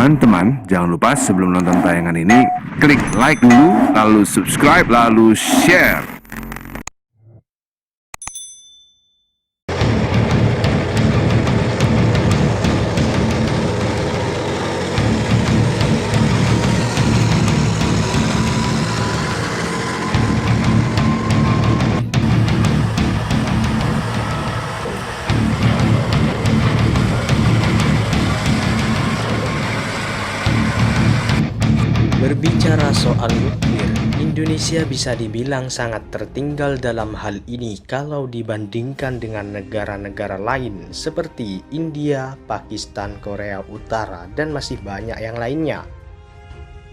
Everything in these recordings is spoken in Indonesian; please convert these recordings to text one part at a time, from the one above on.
Teman-teman, jangan lupa sebelum nonton tayangan ini, klik like dulu, lalu subscribe, lalu share. Berbicara soal nuklir, Indonesia bisa dibilang sangat tertinggal dalam hal ini kalau dibandingkan dengan negara-negara lain seperti India, Pakistan, Korea Utara, dan masih banyak yang lainnya.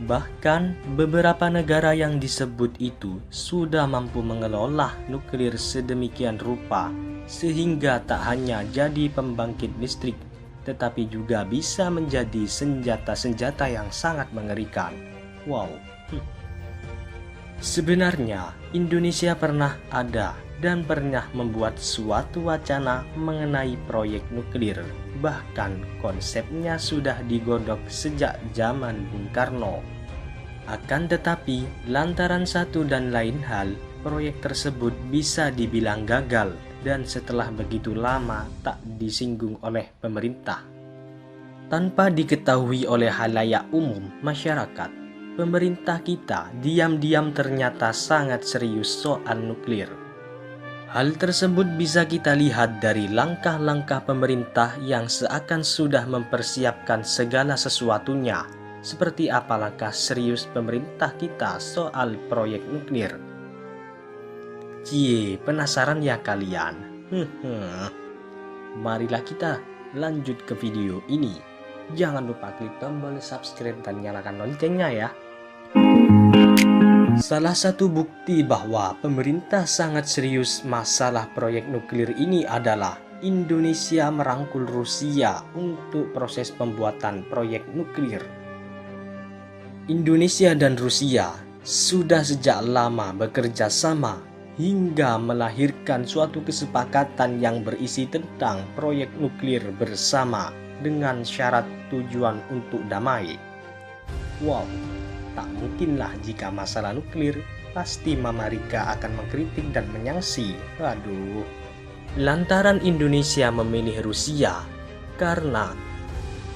Bahkan, beberapa negara yang disebut itu sudah mampu mengelola nuklir sedemikian rupa sehingga tak hanya jadi pembangkit listrik, tetapi juga bisa menjadi senjata-senjata yang sangat mengerikan. Wow. Sebenarnya Indonesia pernah ada dan pernah membuat suatu wacana mengenai proyek nuklir. Bahkan konsepnya sudah digodok sejak zaman Bung Karno. Akan tetapi, lantaran satu dan lain hal, proyek tersebut bisa dibilang gagal dan setelah begitu lama tak disinggung oleh pemerintah. Tanpa diketahui oleh halayak umum masyarakat, pemerintah kita diam-diam ternyata sangat serius soal nuklir. Hal tersebut bisa kita lihat dari langkah-langkah pemerintah yang seakan sudah mempersiapkan segala sesuatunya. Seperti apa langkah serius pemerintah kita soal proyek nuklir? Cie, penasaran ya kalian? Marilah kita lanjut ke video ini. Jangan lupa klik tombol subscribe dan nyalakan loncengnya ya. Salah satu bukti bahwa pemerintah sangat serius masalah proyek nuklir ini adalah Indonesia merangkul Rusia untuk proses pembuatan proyek nuklir. Indonesia dan Rusia sudah sejak lama bekerja sama hingga melahirkan suatu kesepakatan yang berisi tentang proyek nuklir bersama dengan syarat tujuan untuk damai. Wow. Tak mungkinlah jika masalah nuklir, pasti Mama Rika akan mengkritik dan menyangsi. Waduh. Lantaran Indonesia memilih Rusia, karena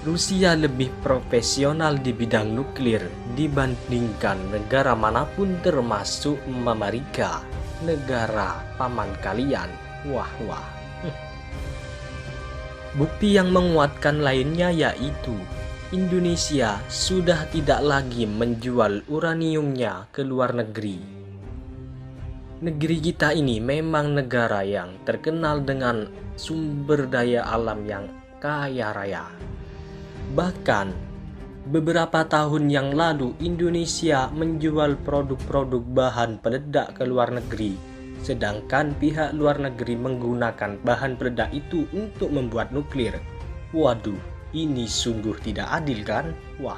Rusia lebih profesional di bidang nuklir dibandingkan negara manapun termasuk Mama Rika, negara paman kalian. Wah. Bukti yang menguatkan lainnya yaitu Indonesia sudah tidak lagi menjual uraniumnya ke luar negeri. Negeri kita ini memang negara yang terkenal dengan sumber daya alam yang kaya raya. Bahkan, beberapa tahun yang lalu Indonesia menjual produk-produk bahan peledak ke luar negeri, sedangkan pihak luar negeri menggunakan bahan peledak itu untuk membuat nuklir. Waduh. Ini sungguh tidak adil kan? Wah.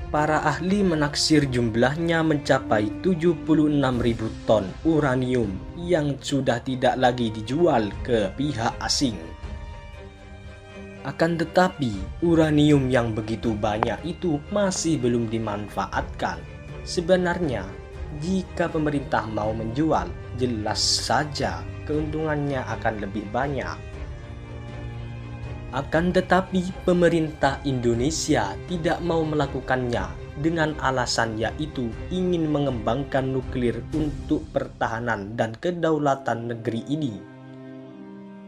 Para ahli menaksir jumlahnya mencapai 76.000 ton uranium yang sudah tidak lagi dijual ke pihak asing. Akan tetapi, uranium yang begitu banyak itu masih belum dimanfaatkan. Sebenarnya, jika pemerintah mau menjual, jelas saja keuntungannya akan lebih banyak. Akan tetapi pemerintah Indonesia tidak mau melakukannya dengan alasan yaitu ingin mengembangkan nuklir untuk pertahanan dan kedaulatan negeri ini.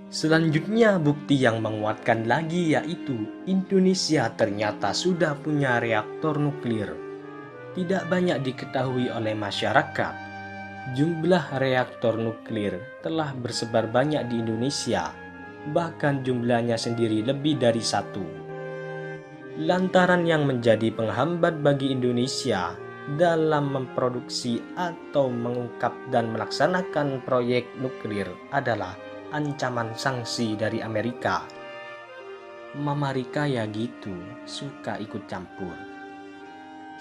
Selanjutnya bukti yang menguatkan lagi yaitu Indonesia ternyata sudah punya reaktor nuklir. Tidak banyak diketahui oleh masyarakat. Jumlah reaktor nuklir telah bersebar banyak di Indonesia. Bahkan jumlahnya sendiri lebih dari satu. Lantaran yang menjadi penghambat bagi Indonesia dalam memproduksi atau mengungkap dan melaksanakan proyek nuklir adalah ancaman sanksi dari Amerika. Mama Rika ya gitu, suka ikut campur.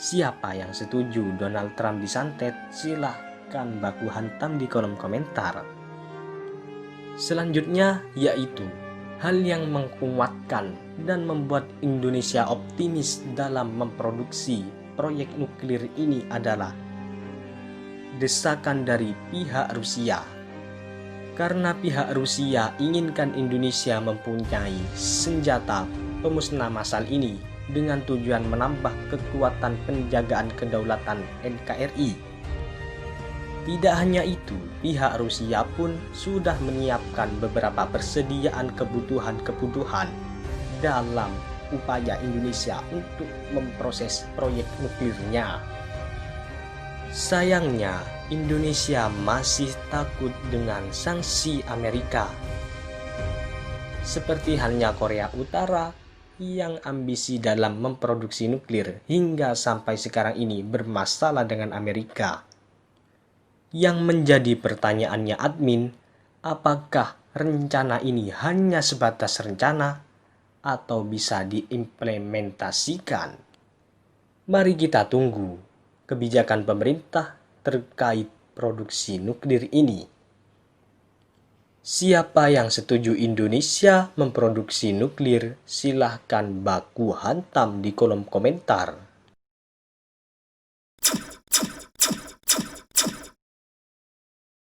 Siapa yang setuju Donald Trump disantet? Silahkan baku hantam di kolom komentar. Selanjutnya yaitu Hal yang menguatkan dan membuat Indonesia optimis dalam memproduksi proyek nuklir ini adalah desakan dari pihak Rusia. Karena pihak Rusia inginkan Indonesia mempunyai senjata pemusnah massal ini dengan tujuan menambah kekuatan penjagaan kedaulatan NKRI. Tidak hanya itu, pihak Rusia pun sudah menyiapkan beberapa persediaan kebutuhan-kebutuhan dalam upaya Indonesia untuk memproses proyek nuklirnya. Sayangnya, Indonesia masih takut dengan sanksi Amerika. Seperti halnya Korea Utara yang ambisi dalam memproduksi nuklir hingga sampai sekarang ini bermasalah dengan Amerika. Yang menjadi pertanyaannya admin, apakah rencana ini hanya sebatas rencana atau bisa diimplementasikan? Mari kita tunggu kebijakan pemerintah terkait produksi nuklir ini. Siapa yang setuju Indonesia memproduksi nuklir, silahkan baku hantam di kolom komentar.